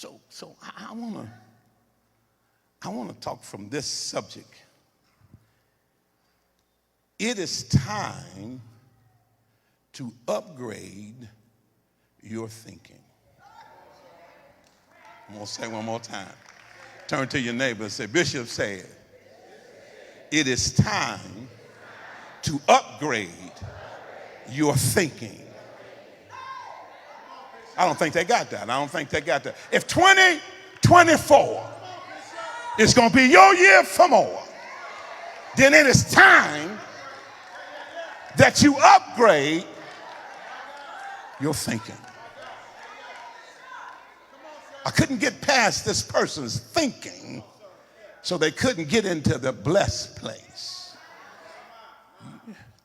So I wanna talk from this subject. It is time to upgrade your thinking. I'm gonna say it one more time. Turn to your neighbor and say, Bishop said, it is time to upgrade your thinking. I don't think they got that. If 2024 is going to be your year for more, then it is time that you upgrade your thinking. I couldn't get past this person's thinking, so they couldn't get into the blessed place.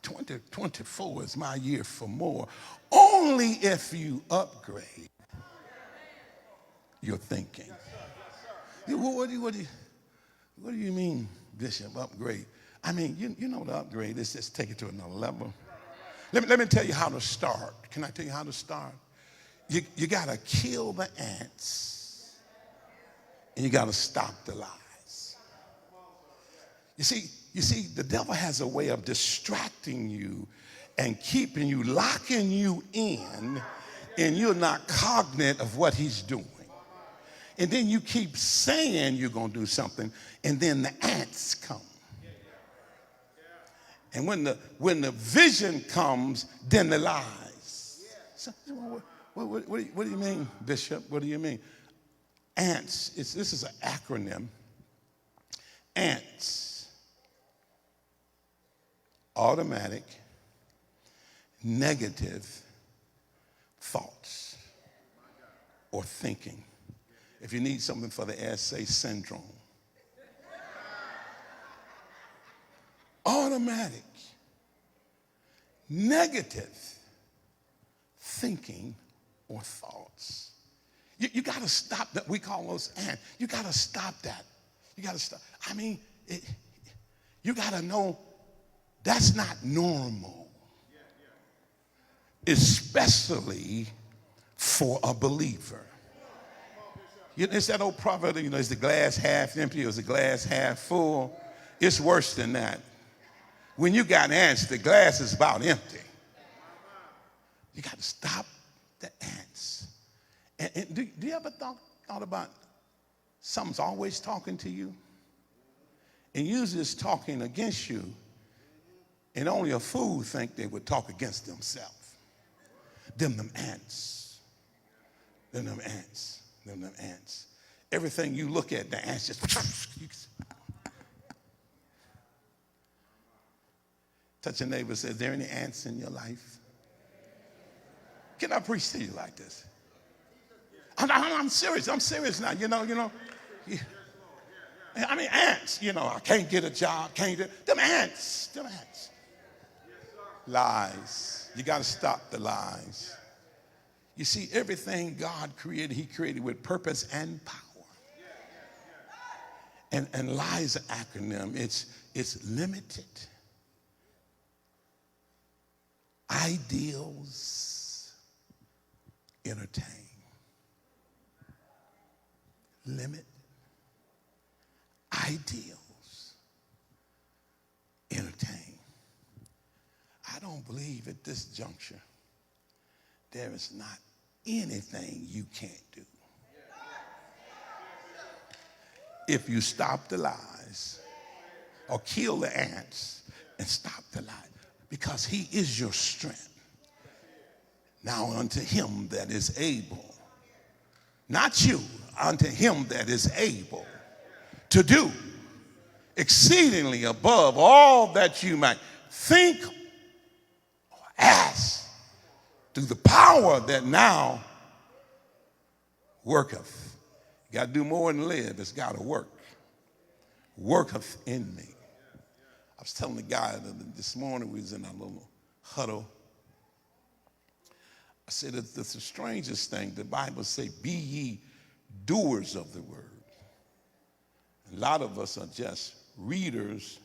2024 is my year for more. Only if you upgrade your thinking. What do you mean, Bishop, upgrade? I mean, you know the upgrade is just take it to another level. Let me tell you how to start. Can I tell you how to start? You got to kill the ants, and you got to stop the lies. You see, the devil has a way of distracting you and keeping you, locking you in, and you're not cognizant of what he's doing. And then you keep saying you're going to do something, and then the ants come. And when the vision comes, then the lies. So, what do you mean, Bishop? What do you mean? Ants, this is an acronym. Ants, automatic, negative thoughts or thinking. If you need something for the ass, say syndrome. Automatic, negative thinking or thoughts. You got to stop that. We call those ants. You got to stop that. You got to stop. I mean, you got to know that's not normal, especially for a believer. It's that old proverb, is the glass half empty or is the glass half full? It's worse than that. When you got ants, the glass is about empty. You got to stop the ants. And do you ever thought about something's always talking to you? And usually it's talking against you. And only a fool think they would talk against themselves. Them ants. Them ants. Them ants. Everything you look at, the ants just... Touch your neighbor, say, is there any ants in your life? Can I preach to you like this? I'm serious. I'm serious now. You know. I mean, ants. I can't get a job. Them ants. Lies. You got to stop the lies. You see, everything God created, he created with purpose and power. And lies acronym. It's limited. Ideals entertain. Limit. Ideals entertain. I don't believe at this juncture there is not anything you can't do. If you stop the lies or kill the ants and stop the lies. Because he is your strength. Now unto him that is able, not you, unto him that is able to do exceedingly above all that you might think or ask through the power that now worketh. You got to do more than live. It's got to work. Worketh in me. I was telling the guy this morning, we was in our little huddle. I said, it's the strangest thing. The Bible say, be ye doers of the word. A lot of us are just readers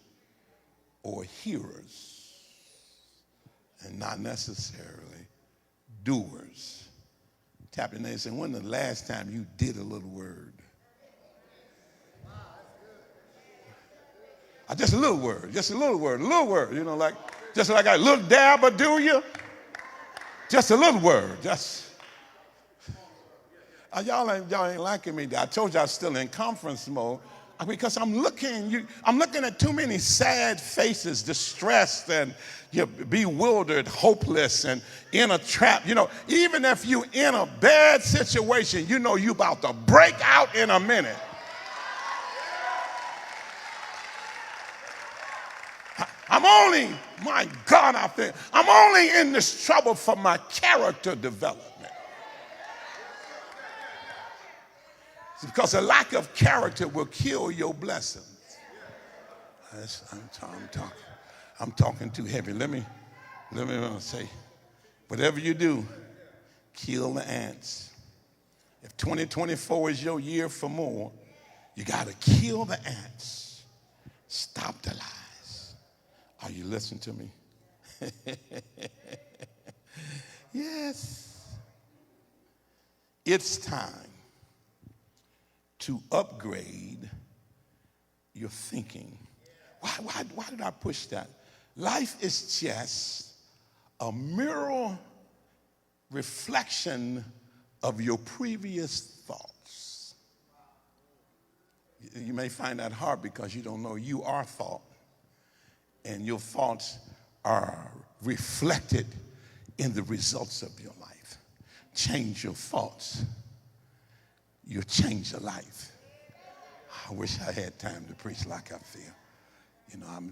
or hearers and not necessarily doers. Tap your neighbor and say, when the last time you did a little word? Just a little word, just a little word, you know, like, just like a little dab or do you? Just a little word, just. Y'all ain't liking me. I told you I was still in conference mode because I'm looking at too many sad faces, distressed and bewildered, hopeless, and in a trap. You know, even if you in a bad situation, you know you about to break out in a minute. My God, I'm only in this trouble for my character development. Because a lack of character will kill your blessings. I'm talking too heavy. Let me say, whatever you do, kill the ants. If 2024 is your year for more, you got to kill the ants. Stop the lies. Are you listening to me? Yes. It's time to upgrade your thinking. Why did I push that? Life is just a mirror reflection of your previous thoughts. You may find that hard because you don't know you are thought, and your thoughts are reflected in the results of your life. Change your thoughts, you'll change your life. I wish I had time to preach like I feel. You know, I'm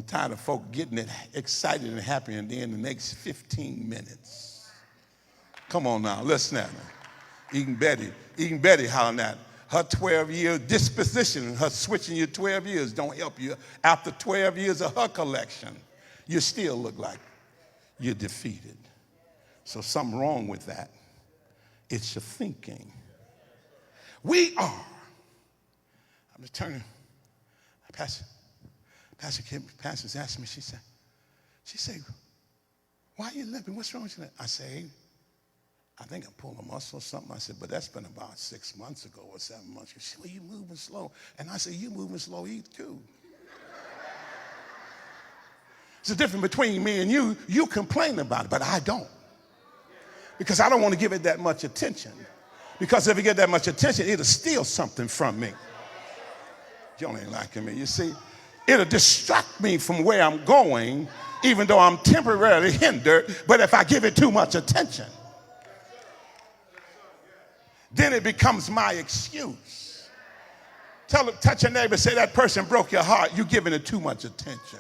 tired of folk getting excited and happy, and then the next 15 minutes. Come on now, listen at me. Even Betty hollering at her 12-year disposition, her switching you 12 years don't help you. After 12 years of her collection, you still look like you're defeated. So something wrong with that. It's your thinking. We are. I'm just turning. Pastor's asked me, she said, why are you limping? What's wrong with you? I say, I think I pulled a muscle or something. I said, but that's been about 6 months ago or 7 months ago. She said, well, you moving slow. And I said, you moving slow too. It's the difference between me and you. You complain about it, but I don't. Because I don't want to give it that much attention. Because if you get that much attention, it'll steal something from me. Y'all ain't liking me. You see, it'll distract me from where I'm going, even though I'm temporarily hindered. But if I give it too much attention, then it becomes my excuse. Touch your neighbor, say that person broke your heart. You're giving it too much attention.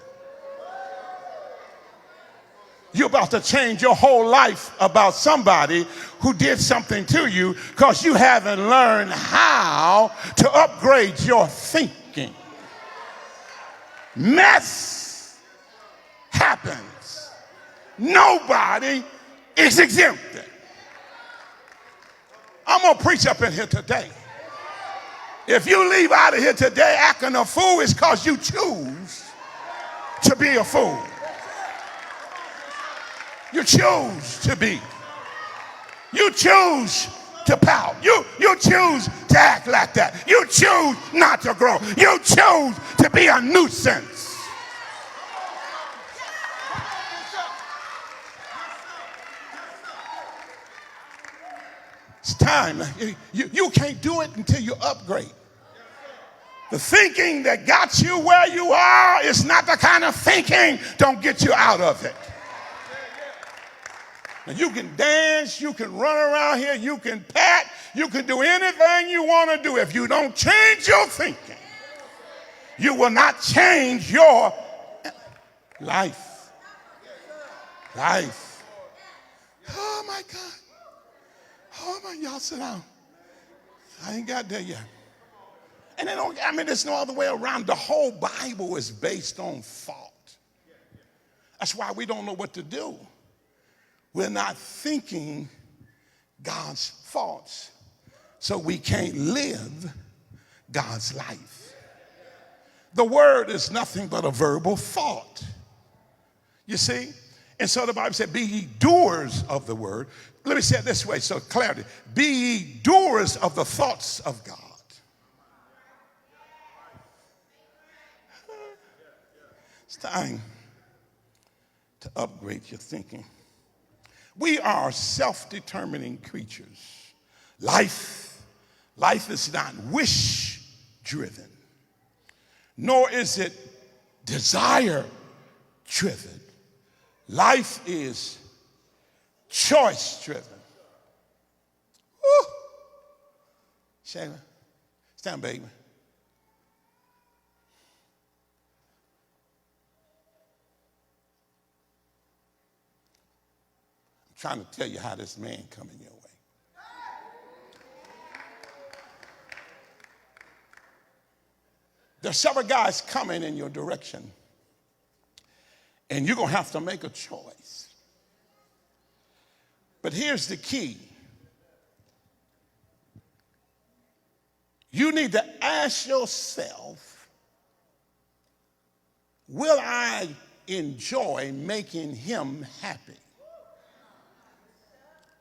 You're about to change your whole life about somebody who did something to you because you haven't learned how to upgrade your thinking. Mess happens. Nobody is exempted. I'm going to preach up in here today. If you leave out of here today acting a fool, it's because you choose to be a fool. You choose to be. You choose to pout. You choose to act like that. You choose not to grow. You choose to be a nuisance. It's time. You can't do it until you upgrade. The thinking that got you where you are is not the kind of thinking don't get you out of it. And you can dance, you can run around here, you can pat, you can do anything you want to do. If you don't change your thinking, you will not change your life. Life. Oh my God. Oh my, y'all sit down. I ain't got there yet. And there's no other way around. The whole Bible is based on fault. That's why we don't know what to do. We're not thinking God's thoughts, so we can't live God's life. The word is nothing but a verbal thought. You see? And so the Bible said, be ye doers of the word. Let me say it this way, so clarity. Be ye doers of the thoughts of God. It's time to upgrade your thinking. We are self-determining creatures. Life is not wish-driven, nor is it desire-driven. Life is choice-driven. Woo! Shayla, stand, baby. I'm trying to tell you how this man coming your way. There's several guys coming in your direction, and you're going to have to make a choice. But here's the key. You need to ask yourself, will I enjoy making him happy?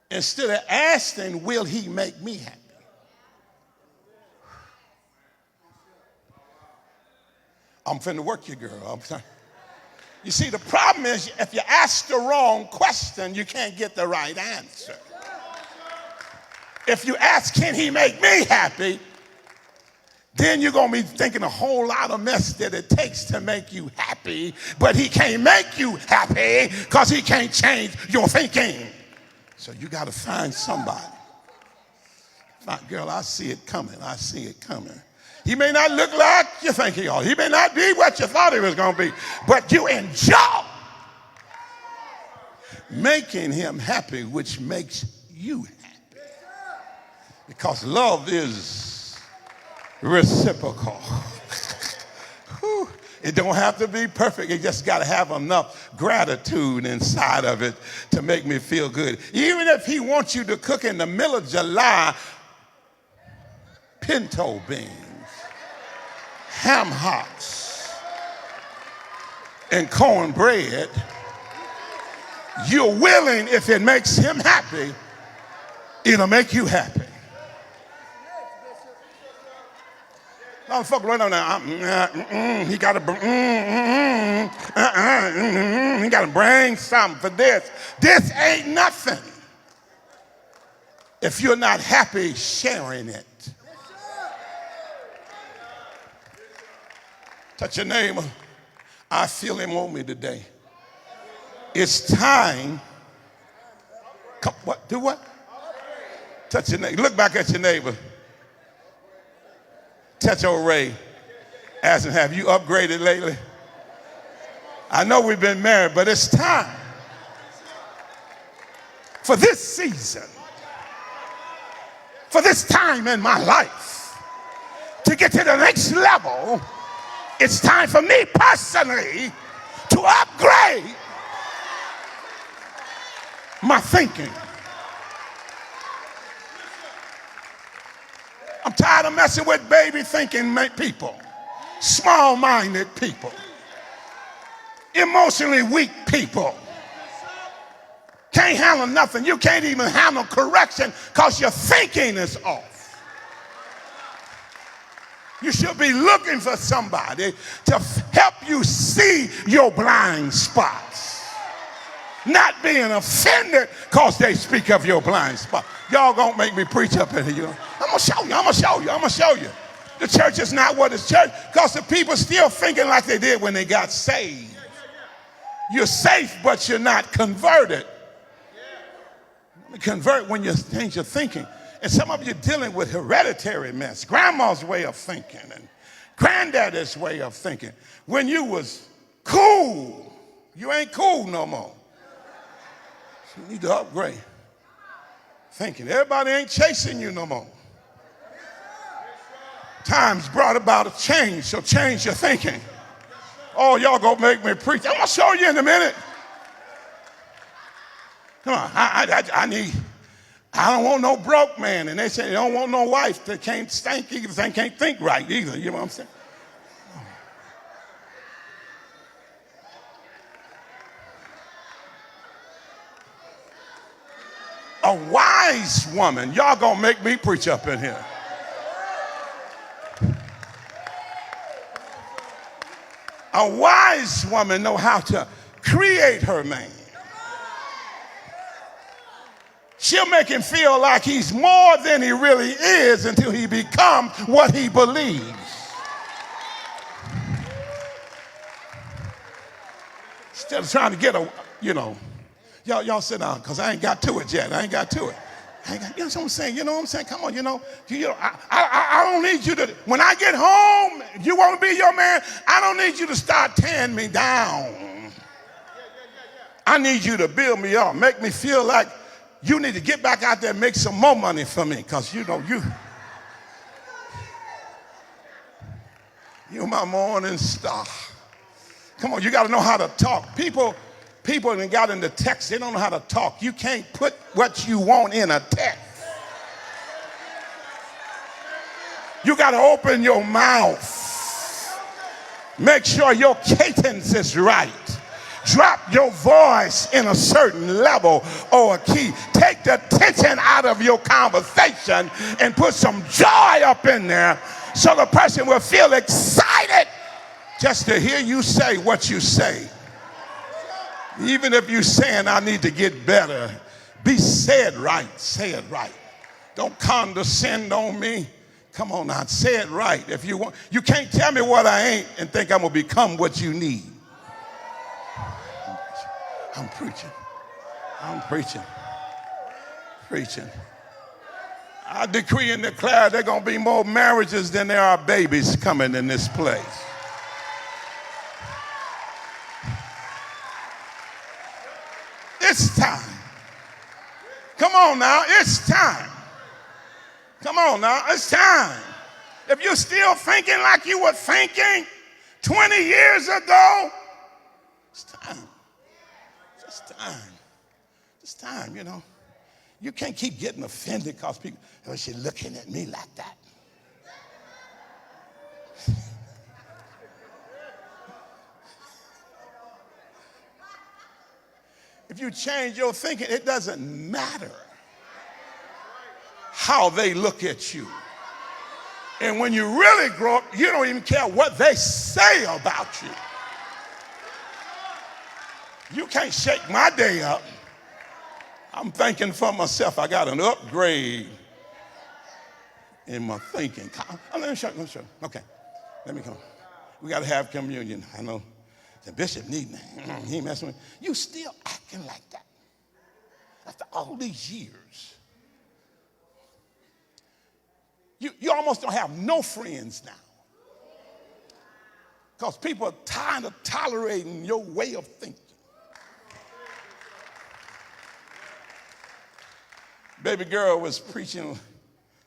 Instead of asking, will he make me happy? I'm finna work you, girl. You see, the problem is if you ask the wrong question, you can't get the right answer. If you ask, can he make me happy? Then you're going to be thinking a whole lot of mess that it takes to make you happy, but he can't make you happy because he can't change your thinking. So you got to find somebody. Girl, I see it coming. I see it coming. He may not look like you think he ought. He may not be what you thought he was going to be, but you enjoy making him happy, which makes you happy. Because love is reciprocal. It don't have to be perfect. It just got to have enough gratitude inside of it to make me feel good. Even if he wants you to cook in the middle of July pinto beans, ham hocks, and cornbread, you're willing, if it makes him happy, it'll make you happy. No, fuck right on now. He got to bring something for this. This ain't nothing if you're not happy sharing it. Touch your neighbor. I feel him on me today. It's time. Come, what? Do what? Touch your neighbor. Look back at your neighbor. Touch old Ray. Ask him, have you upgraded lately? I know we've been married, but it's time for this season, for this time in my life, to get to the next level. It's time for me personally to upgrade my thinking. I'm tired of messing with baby thinking people, small-minded people, emotionally weak people. Can't handle nothing. You can't even handle correction because your thinking is off. You should be looking for somebody to help you see your blind spots. Not being offended because they speak of your blind spot. Y'all gonna make me preach up in here. I'm gonna show you. The church is not what it's church because the people still thinking like they did when they got saved. You're safe, but you're not converted. Convert when you change your thinking. And some of you dealing with hereditary mess. Grandma's way of thinking and granddaddy's way of thinking. When you was cool, you ain't cool no more. So you need to upgrade thinking. Everybody ain't chasing you no more. Time's brought about a change, so change your thinking. Oh, y'all gonna make me preach. I'm gonna show you in a minute. Come on, I don't want no broke man. And they say they don't want no wife that can't stink either, they can't think right either. You know what I'm saying? A wise woman. Y'all gonna make me preach up in here. A wise woman know how to create her man. She'll make him feel like he's more than he really is until he becomes what he believes. Instead of trying to get a, y'all sit down, because I ain't got to it yet. I ain't got to it. You know what I'm saying? You know what I'm saying? Come on, I don't need you to, when I get home, if you want to be your man, I don't need you to start tearing me down. I need you to build me up, make me feel like you need to get back out there and make some more money for me, because you're my morning star. Come on, you got to know how to talk. People that got into text, they don't know how to talk. You can't put what you want in a text. You got to open your mouth. Make sure your cadence is right. Drop your voice in a certain level or a key. Take the tension out of your conversation and put some joy up in there so the person will feel excited just to hear you say what you say. Even if you're saying I need to get better, say it right. Say it right. Don't condescend on me. Come on now, say it right. If you want, you can't tell me what I ain't and think I'm gonna become what you need. I'm preaching. I decree and declare there are gonna be more marriages than there are babies coming in this place. It's time. Come on now, it's time. Come on now, it's time. If you're still thinking like you were thinking 20 years ago, it's time. It's time, You can't keep getting offended because people, she's looking at me like that. If you change your thinking, it doesn't matter how they look at you. And when you really grow up, you don't even care what they say about you. You can't shake my day up. I'm thinking for myself. I got an upgrade in my thinking. Let me show you. Okay, let me come. We got to have communion. I know the bishop needs me. He ain't messing with me. You still acting like that after all these years. You almost don't have no friends now because people are tired of tolerating your way of thinking. Baby girl was preaching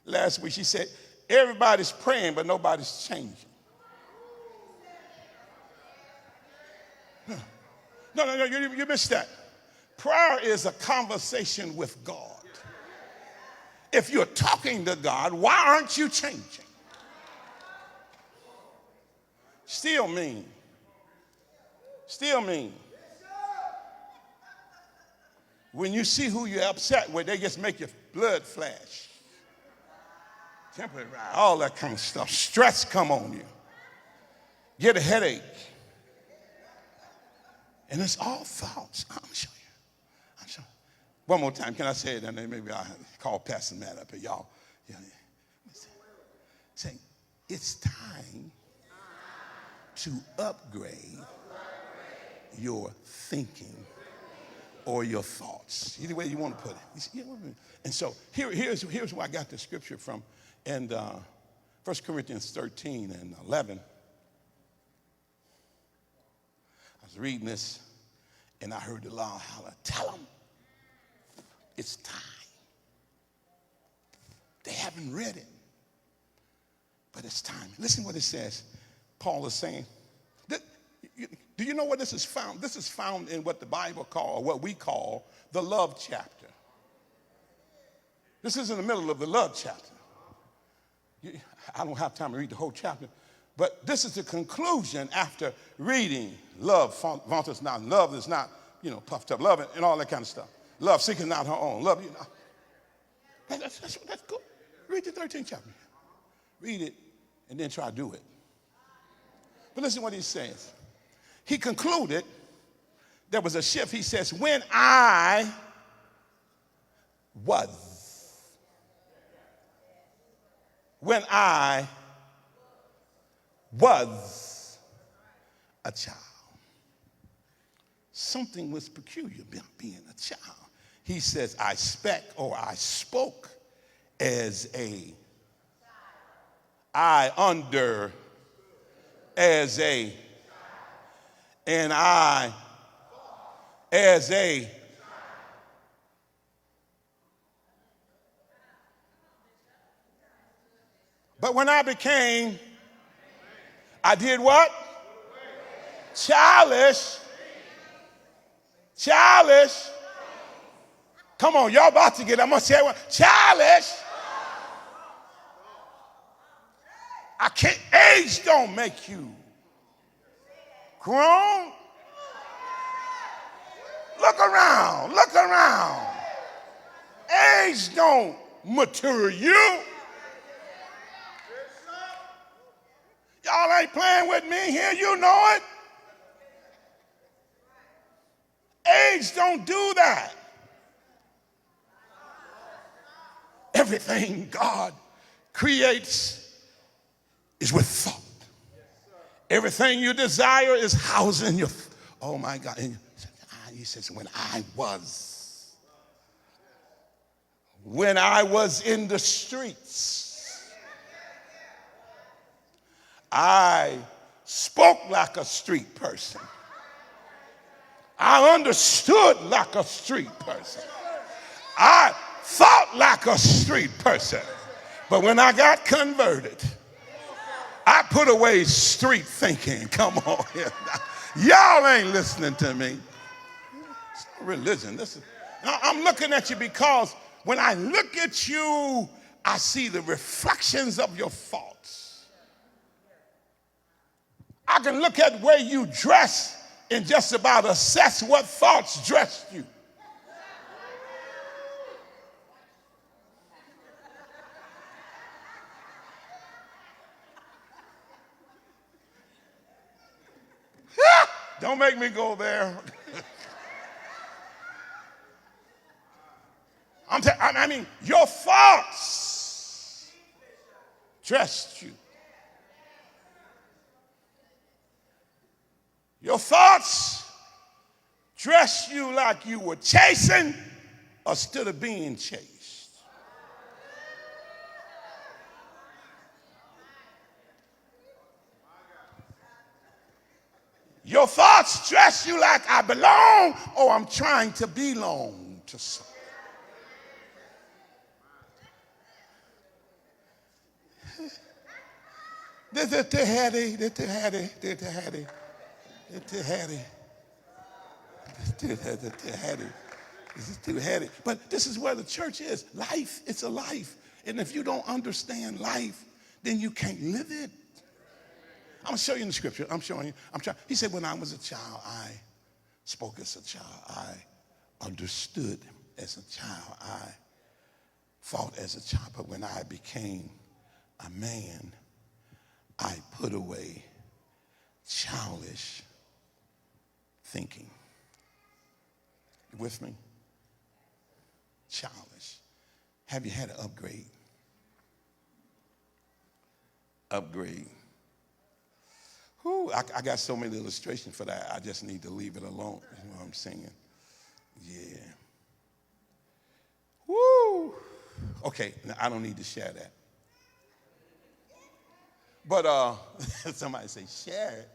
last week. She said, everybody's praying, but nobody's changing. No, you missed that. Prayer is a conversation with God. If you're talking to God, why aren't you changing? Still mean. When you see who you're upset with, they just make your blood flash. Temporary, all that kind of stuff. Stress come on you. Get a headache. And it's all thoughts. I'm sure. One more time, can I say it? And then maybe I'll call Pastor Matt up here, y'all. Say, it's time to upgrade your thinking or your thoughts. Either way you want to put it. And so here's where I got the scripture from. And 1 Corinthians 13 and 11. I was reading this, and I heard the Lord holler, tell them it's time. They haven't read it, but it's time. Listen what it says. Paul is saying, do you know where this is found? This is found in what the Bible calls, or what we call, the love chapter. This is in the middle of the love chapter. I don't have time to read the whole chapter, but this is the conclusion after reading love vaunteth not. Love is not, puffed up. Love and all that kind of stuff. Love seeketh not her own. Love, That's good. Read the 13th chapter. Read it and then try to do it. But listen to what he says. He concluded there was a shift. He says, when I was a child. Something was peculiar about being a child. He says, I spoke as a, I under, as a, and I as a. But when I became, I did what? Childish. Childish. Come on, y'all about to get it. I'm going to say it. Childish. I can't, age don't make you grown. Look around, look around. Age don't mature you. Y'all ain't playing with me here, you know it. Age don't do that. Everything God creates is with thought. Everything you desire is housed in your, oh my God. And he says, when I was in the streets, I spoke like a street person. I understood like a street person. I thought like a street person. But when I got converted, I put away street thinking. Come on here. Y'all ain't listening to me. It's not religion. Listen, I'm looking at you because when I look at you, I see the reflections of your thoughts. I can look at where you dress and just about assess what thoughts dressed you. Don't make me go there. I mean, your thoughts dressed you. Your thoughts dressed you like you were chasing instead of being chased. Your thoughts dress you like I belong or I'm trying to belong to something. This is too heady, this is too heady, this is too heady, this is too heady, this is too heady. But this is where the church is. Life, it's a life. And if you don't understand life, then you can't live it. I'm going to show you in the scripture. I'm showing you. He said, when I was a child, I spoke as a child. I understood as a child. I fought as a child. But when I became a man, I put away childish thinking. You with me? Childish. Have you had an upgrade? Upgrade. Whew, I got so many illustrations for that. I just need to leave it alone. You know what I'm saying? Yeah. Woo. Okay, now I don't need to share that. But somebody say, share it.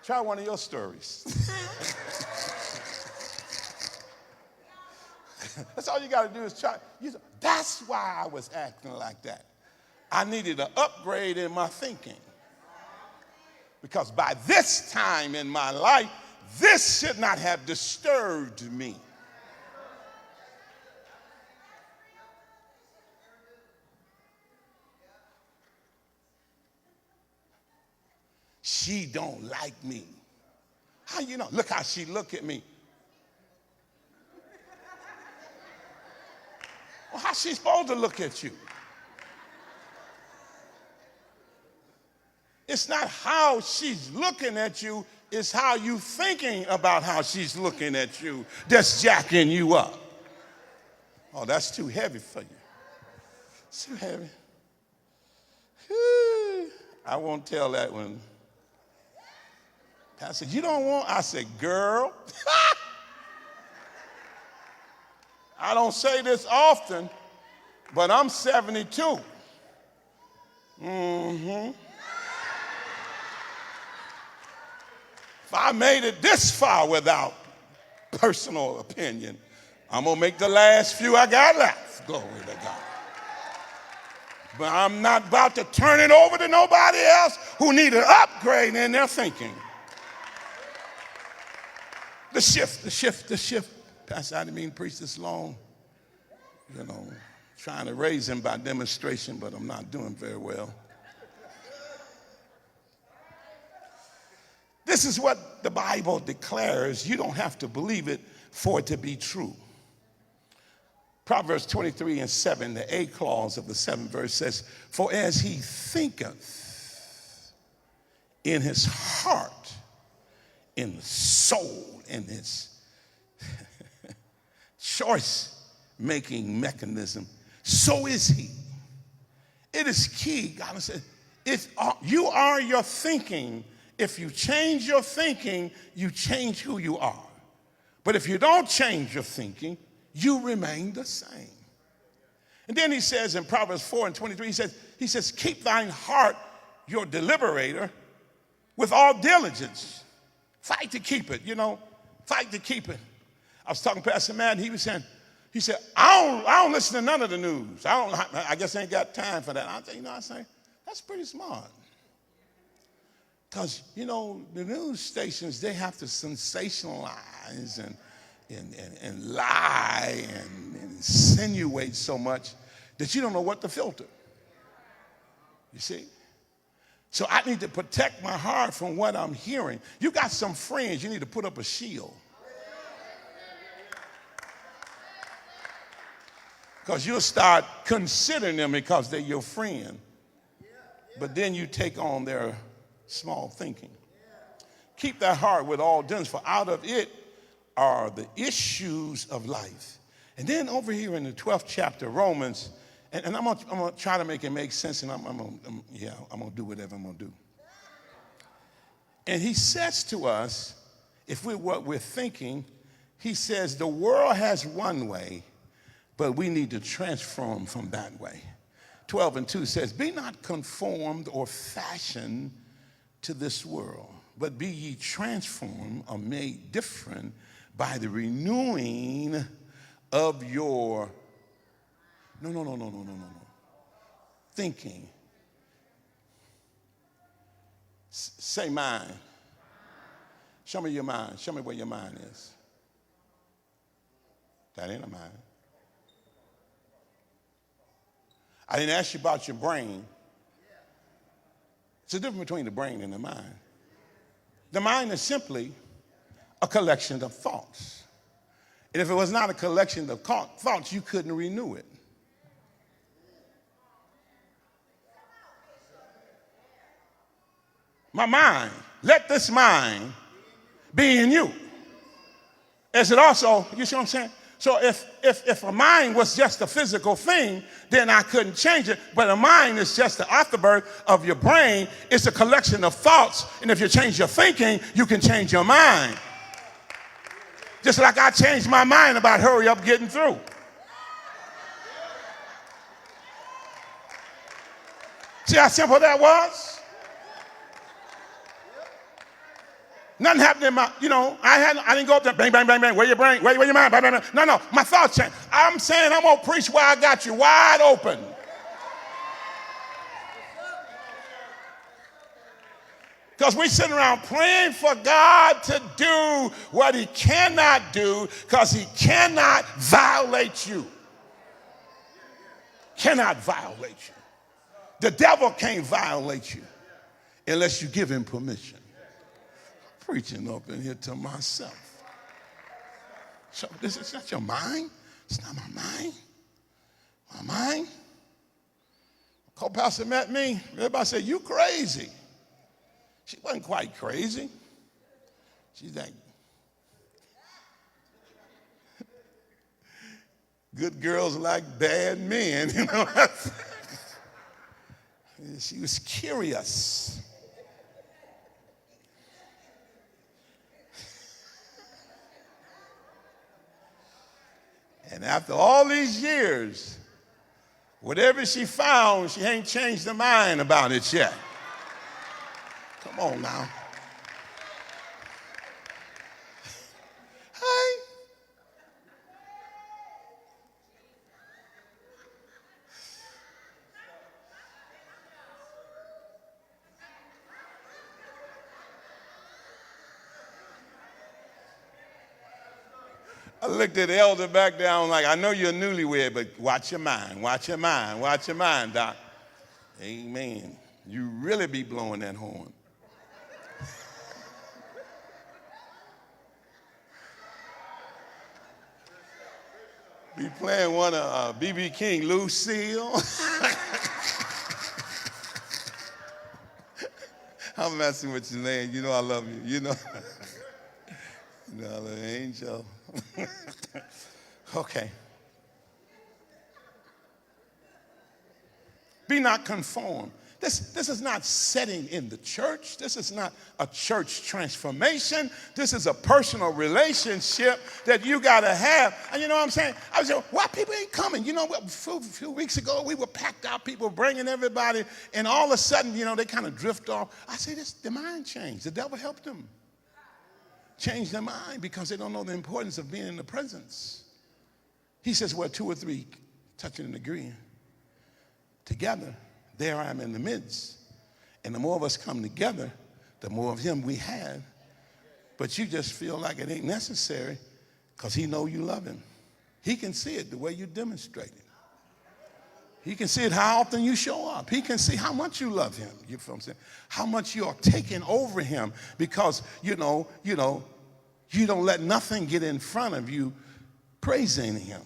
Try one of your stories. That's all you got to do is try. That's why I was acting like that. I needed an upgrade in my thinking. Because by this time in my life, this should not have disturbed me. She don't like me. How you know? Look how she look at me. Well, how's she supposed to look at you? It's not how she's looking at you, it's how you thinking about how she's looking at you that's jacking you up. Oh, that's too heavy for you. It's too heavy. Whew. I won't tell that one. I said, you don't want? I said, girl. I don't say this often, but I'm 72. Mm-hmm. If I made it this far without personal opinion, I'm going to make the last few I got left. Glory to God. But I'm not about to turn it over to nobody else who need an upgrade in their thinking. The shift. Pastor, I didn't mean to preach this long. You know, trying to raise him by demonstration, but I'm not doing very well. This is what the Bible declares. You don't have to believe it for it to be true. Proverbs 23:7, the A clause of the 7th verse says, for as he thinketh in his heart, in the soul, in his choice-making mechanism, so is he. It is key. God said, if you are your thinking. If you change your thinking, you change who you are. But if you don't change your thinking, you remain the same. And then he says in Proverbs 4:23, he says, keep thine heart your deliberator with all diligence. Fight to keep it, fight to keep it. I was talking to Pastor Matt, and he said, I don't listen to none of the news. I guess I ain't got time for that. I say, that's pretty smart. Because, the news stations, they have to sensationalize and lie and insinuate so much that you don't know what to filter. You see? So I need to protect my heart from what I'm hearing. You got some friends, you need to put up a shield. Because you'll start considering them because they're your friend. But then you take on their small thinking. Keep that heart with all diligence, for out of it are the issues of life. And then over here in the 12th chapter, Romans, and I'm gonna try to make it make sense, and I'm gonna do whatever I'm gonna do. And he says to us, if what we're thinking, he says the world has one way, but we need to transform from that way. 12:2 says, be not conformed or fashioned to this world, but be ye transformed or made different by the renewing of your thinking. Say mind. Show me your mind. Show me where your mind is. That ain't a mind. I didn't ask you about your brain. It's the difference between the brain and the mind. The mind is simply a collection of thoughts. And if it was not a collection of thoughts, you couldn't renew it. My mind, let this mind be in you. As it also, you see what I'm saying? So if a mind was just a physical thing, then I couldn't change it. But a mind is just the afterbirth of your brain. It's a collection of thoughts. And if you change your thinking, you can change your mind. Just like I changed my mind about hurry up getting through. See how simple that was? Nothing happened in my, I didn't go up there, bang, bang, bang, bang, where your brain, where your mind, bang, bang, bang. No, my thoughts changed. I'm saying I'm going to preach where I got you, wide open. Because we sitting around praying for God to do what he cannot do because he cannot violate you. Cannot violate you. The devil can't violate you unless you give him permission. Preaching up in here to myself. So this is not your mind. It's not my mind. My mind? Co-pastor met me. Everybody said, you crazy. She wasn't quite crazy. She's like, good girls like bad men, you know. She was curious. And after all these years, whatever she found, she ain't changed her mind about it yet. Come on now. Hey. I looked at the elder back down like, I know you're newlywed, but watch your mind, watch your mind, watch your mind, Doc. Amen. You really be blowing that horn. Be playing one of B.B. King, Lucille. I'm messing with you, Lane. You know I love you. You know I love you, Angel. Okay. Be not conformed. This is not setting in the church. This is not a church transformation. This is a personal relationship that you got to have. And you know what I'm saying? I was saying, why people ain't coming? You know, a few weeks ago, we were packed out, people bringing everybody, and all of a sudden, you know, they kind of drift off. I say, the mind changed. The devil helped them change their mind because they don't know the importance of being in the presence. He says, well, 2 or 3 touching and agreeing together, there I am in the midst. And the more of us come together, the more of him we have. But you just feel like it ain't necessary because he know you love him. He can see it the way you demonstrate it. He can see it how often you show up. He can see how much you love him. You feel what I'm saying? How much you are taking over him because, you don't let nothing get in front of you praising him.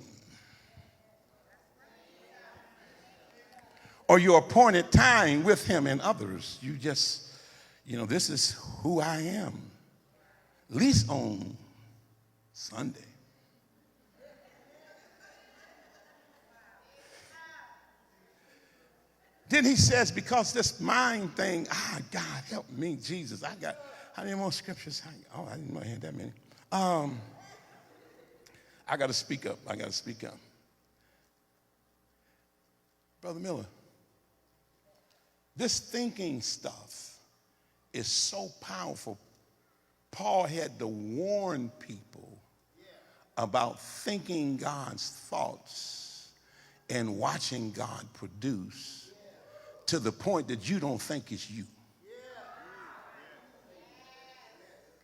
Or your appointed time with him and others. You just, this is who I am. At least on Sunday. Then he says, because this mind thing, God, help me, Jesus. How many more scriptures? I didn't know I had that many. I got to speak up. Brother Miller, this thinking stuff is so powerful. Paul had to warn people about thinking God's thoughts and watching God produce to the point that you don't think it's you.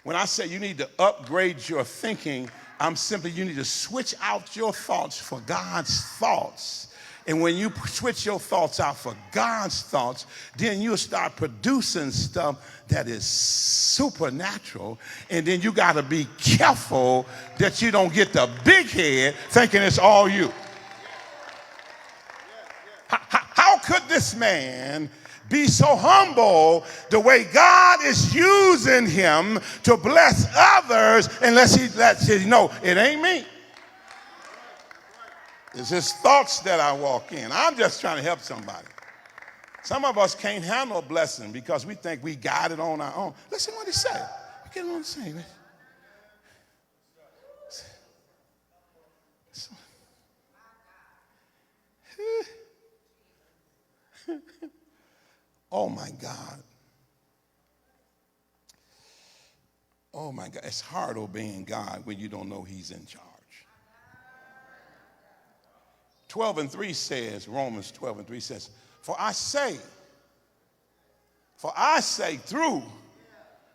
When I say you need to upgrade your thinking, you need to switch out your thoughts for God's thoughts. And when you switch your thoughts out for God's thoughts, then you'll start producing stuff that is supernatural. And then you got to be careful that you don't get the big head thinking it's all you. How could this man be so humble the way God is using him to bless others unless he lets you know it ain't me? It's his thoughts that I walk in. I'm just trying to help somebody. Some of us can't handle a blessing because we think we got it on our own. Listen what he said. You get what I'm saying? Oh my God. Oh my God. It's hard obeying God when you don't know he's in charge. 12:3 says, Romans 12:3 says, for I say through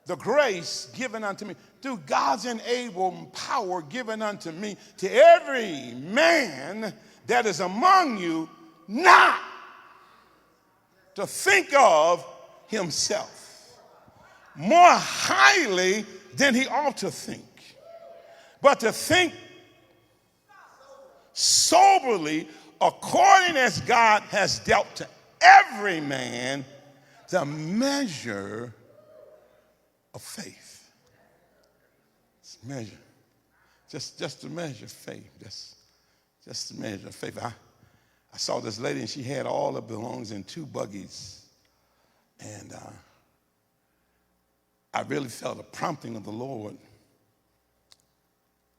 the grace given unto me, through God's enabling power given unto me, to every man that is among you, not to think of himself more highly than he ought to think, but to think soberly according as God has dealt to every man the measure of faith. It's measure. Just to measure faith. Just to measure faith. I saw this lady and she had all her belongings in 2 buggies. And I really felt a prompting of the Lord.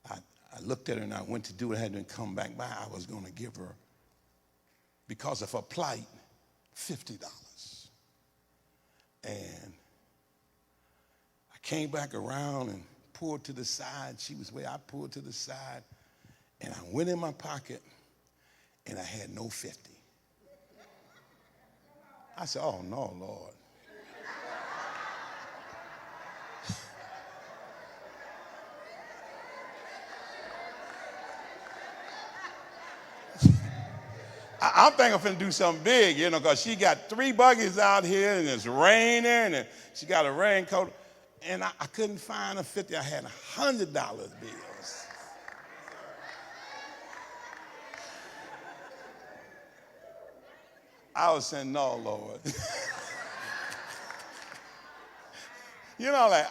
I looked at her and I went to do what I had to come back by. I was going to give her, because of her plight, $50. And I came back around and pulled to the side. She was where I pulled to the side. And I went in my pocket and I had no 50. I said, oh no, Lord. I'm thinking I'm finna do something big, because she got 3 buggies out here and it's raining and she got a raincoat. And I couldn't find a 50. I had $100 bills. I was saying, no, Lord. Like,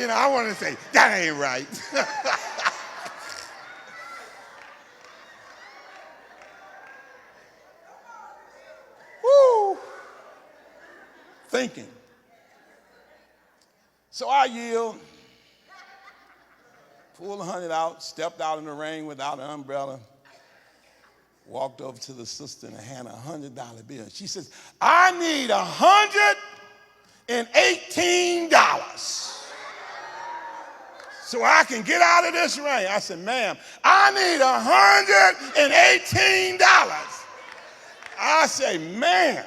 I want to say, that ain't right. Woo! Thinking. So I yield, pulled 100 out, stepped out in the rain without an umbrella, walked over to the sister and handed a $100 bill. She says, I need $118 so I can get out of this rain. I said, ma'am, I need $118. I say, ma'am.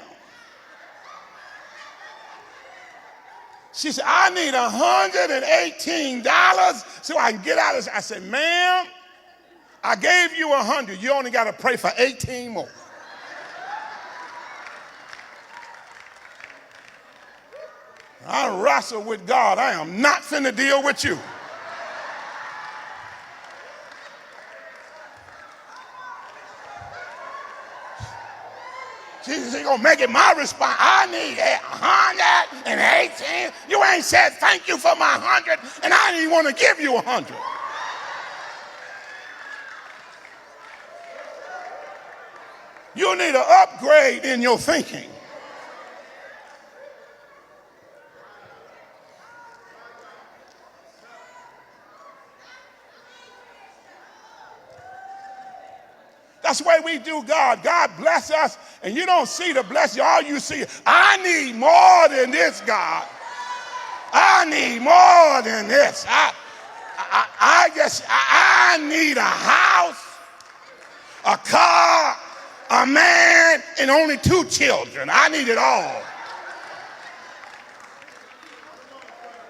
She said, I need $118 so I can get out of this. I said, ma'am, I gave you 100. You only got to pray for 18 more. I wrestle with God. I am not finna deal with you. She's gonna make it my response. I need 118. You ain't said thank you for my 100, and I didn't want to give you 100. You need an upgrade in your thinking. That's the way we do God. God bless us, and you don't see the blessing. All you see is, I need more than this, God. I need more than this. I need a house, a car, a man, and only 2 children. I need it all.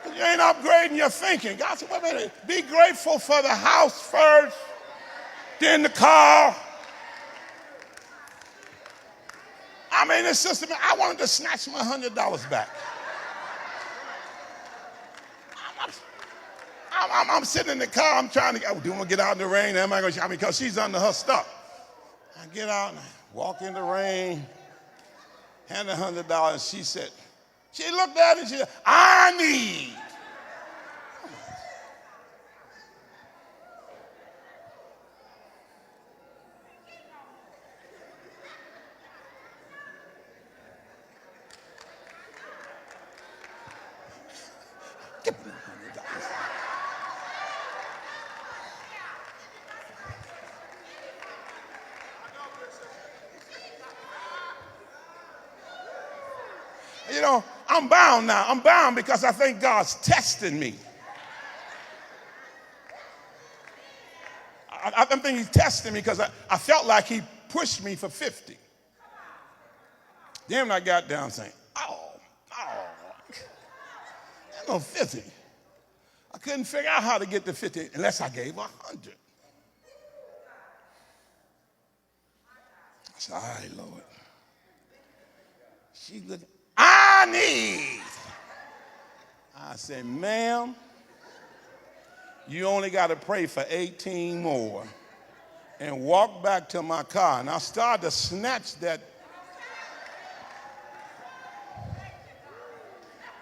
You ain't upgrading your thinking. God said, wait a minute, be grateful for the house first, then the car. I mean, this sister, I wanted to snatch my $100 back. I'm sitting in the car. I'm trying to, do I want to get out in the rain? Am I going to, because she's under her stuff. I get out and I walk in the rain, hand her $100. She said, she looked at it and she said, I need. I'm bound now. I'm bound because I think God's testing me. I think he's testing me because I felt like he pushed me for 50. Then when I got down saying, there's no 50. I couldn't figure out how to get to 50 unless I gave 100. I said, all right, Lord. She looked, I need. I said, ma'am, You only got to pray for 18 more and walk back to my car. And I started to snatch that.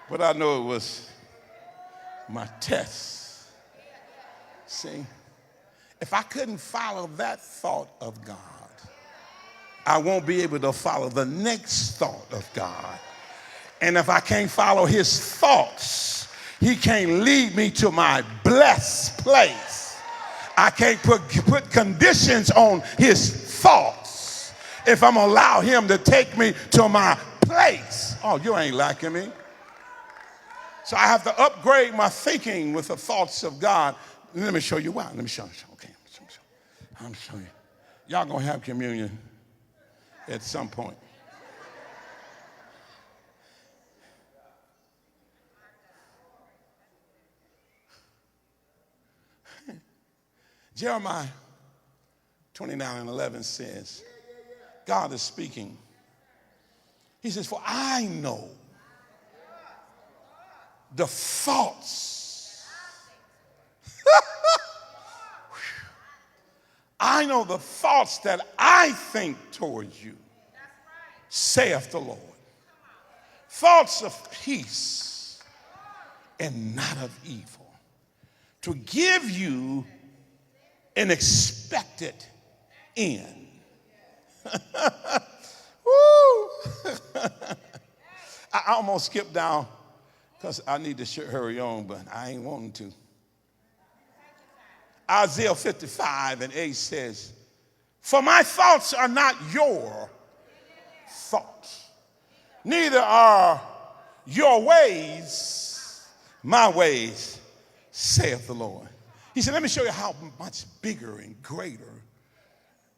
But I know it was my test. See, if I couldn't follow that thought of God, I won't be able to follow the next thought of God. And if I can't follow his thoughts, he can't lead me to my blessed place. I can't put conditions on his thoughts if I'm going to allow him to take me to my place. Oh, you ain't liking me. So I have to upgrade my thinking with the thoughts of God. Let me show you why. Let me show you. Okay, I'm showing you. Y'all going to have communion at some point. Jeremiah 29:11 says, God is speaking. He says, for I know the thoughts. I know the thoughts that I think towards you, saith the Lord. Thoughts of peace and not of evil, to give you an expected end. Woo! I almost skipped down because I need to hurry on, but I ain't wanting to. Isaiah 55:8 says, for my thoughts are not your thoughts, neither are your ways my ways, saith the Lord. He said, let me show you how much bigger and greater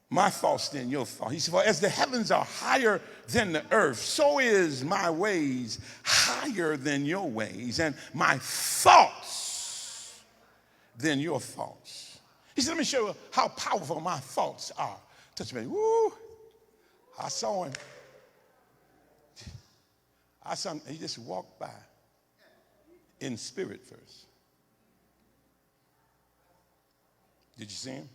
my thoughts than your thoughts. He said, for as the heavens are higher than the earth, so is my ways higher than your ways, and my thoughts than your thoughts. He said, let me show you how powerful my thoughts are. Touch me. Woo! I saw him. He just walked by in spirit first. Did you see him?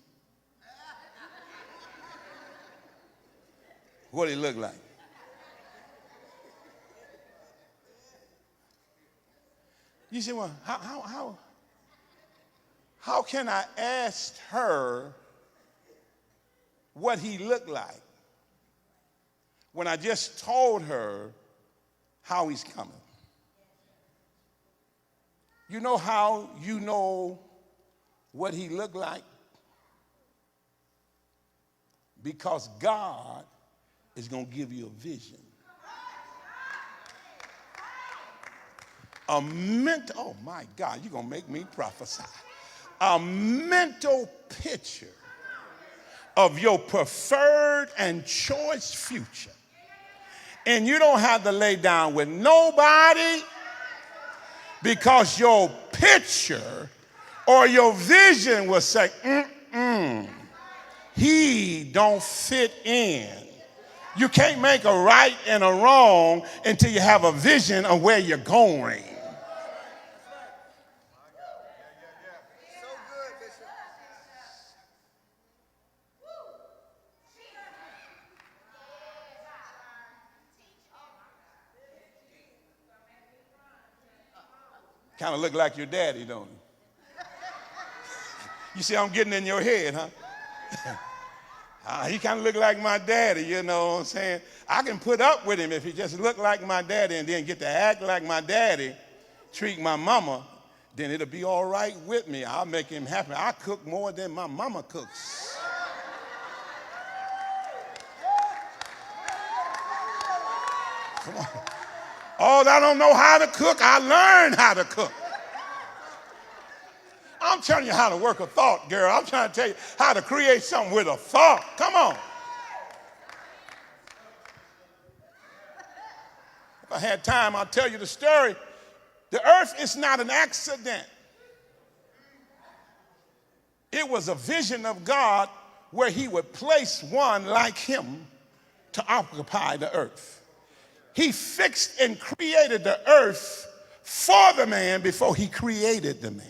What did he look like? You say, well, how can I ask her what he looked like when I just told her how he's coming? You know how you know what he looked like? Because God is going to give you a vision. Oh my God, you're going to make me prophesy. A mental picture of your preferred and choice future. And you don't have to lay down with nobody because your picture or your vision will say, he don't fit in. You can't make a right and a wrong until you have a vision of where you're going. Kind of look like your daddy, don't he? You see, I'm getting in your head, huh? He kind of look like my daddy, you know what I'm saying? I can put up with him if he just look like my daddy and then get to act like my daddy, treat my mama, then it'll be all right with me. I'll make him happy. I cook more than my mama cooks. Come on. Oh, I don't know how to cook. I learned how to cook. I'm telling you how to work a thought, girl. I'm trying to tell you how to create something with a thought. Come on. If I had time, I'll tell you the story. The earth is not an accident. It was a vision of God where he would place one like him to occupy the earth. He fixed and created the earth for the man before he created the man.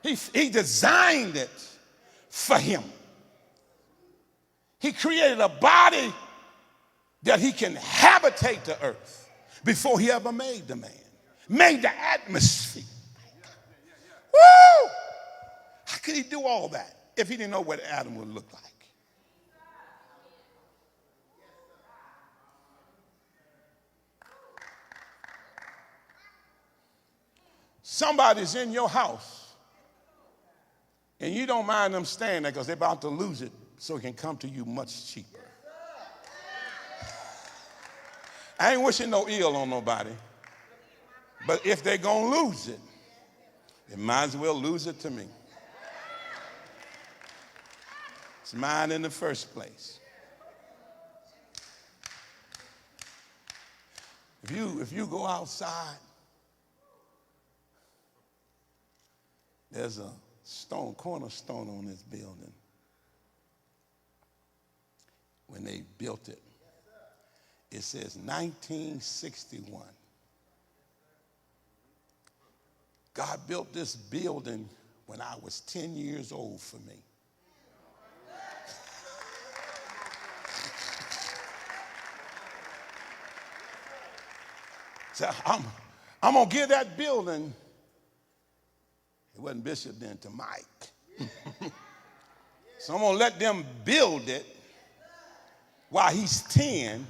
He designed it for him. He created a body that he can habitate the earth before he ever made the man. Made the atmosphere. Woo! How could he do all that if he didn't know what Adam would look like? Somebody's in your house and you don't mind them staying there because they're about to lose it so it can come to you much cheaper. I ain't wishing no ill on nobody, but if they're going to lose it, they might as well lose it to me. It's mine in the first place. If you go outside, there's a cornerstone on this building. When they built it, it says 1961. God built this building when I was 10 years old for me. So I'm going to give that building, it wasn't Bishop then, to Mike. So I'm going to let them build it while he's 10,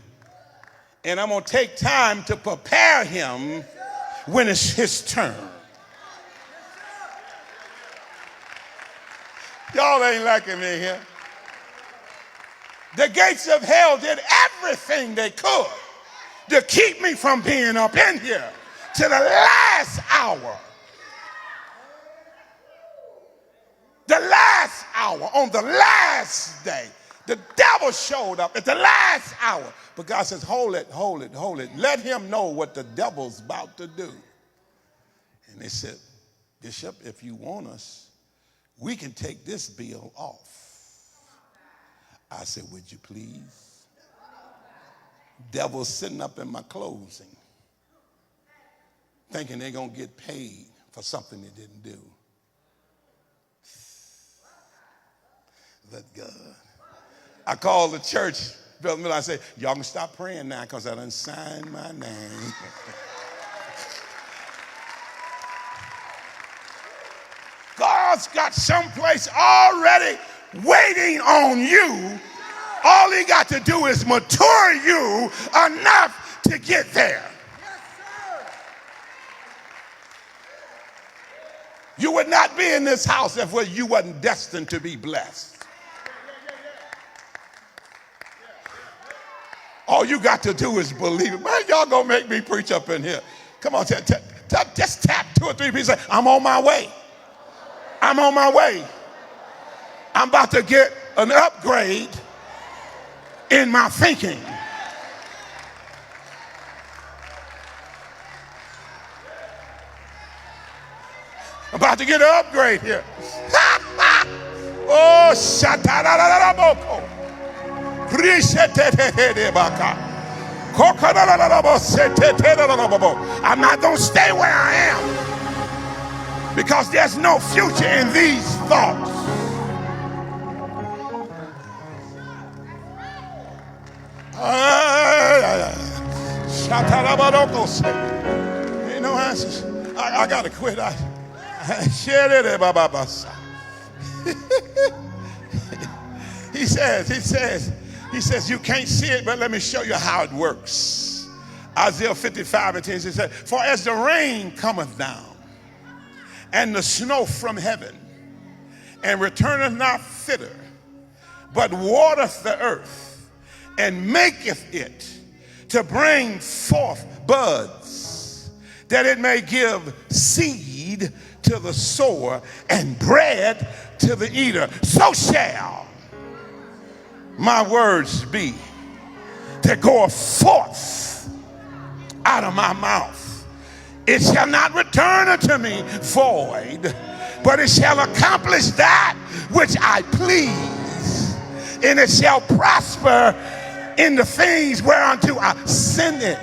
and I'm going to take time to prepare him when it's his turn. Y'all ain't liking me here. The gates of hell did everything they could to keep me from being up in here to the last hour. The last hour, on the last day, the devil showed up at the last hour. But God says, hold it. Let him know what the devil's about to do. And they said, Bishop, if you want us, we can take this bill off. I said, would you please? Devil's sitting up in my closing, thinking they're going to get paid for something they didn't do. But God. I called the church, Brother Miller, I said, y'all can stop praying now because I done signed my name. God's got someplace already waiting on you. All he got to do is mature you enough to get there. You would not be in this house if you wasn't destined to be blessed. All you got to do is believe it. Man, y'all gonna make me preach up in here. Come on, just tap 2 or 3 people. Say, I'm on my way. I'm on my way. I'm about to get an upgrade in my thinking. I'm about to get an upgrade here. Oh, shataraboko. I'm not going to stay where I am because there's no future in these thoughts. Ain't no answers. I got to quit. He says, you can't see it, but let me show you how it works. Isaiah 55:10 says, for as the rain cometh down, and the snow from heaven, and returneth not thither, but watereth the earth, and maketh it to bring forth buds, that it may give seed to the sower, and bread to the eater, so shall my words be that goeth forth out of my mouth. It shall not return unto me void, but it shall accomplish that which I please, and it shall prosper in the things whereunto I send it.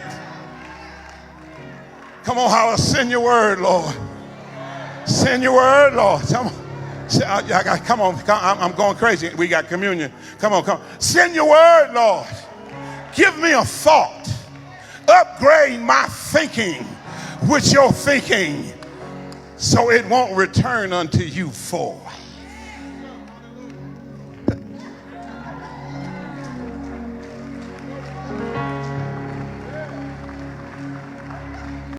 Come on, holler, send your word, Lord. Send your word, Lord. Come on. Come on. I'm going crazy. We got communion. Come on, come on. Send your word, Lord. Give me a thought. Upgrade my thinking with your thinking so it won't return unto you void.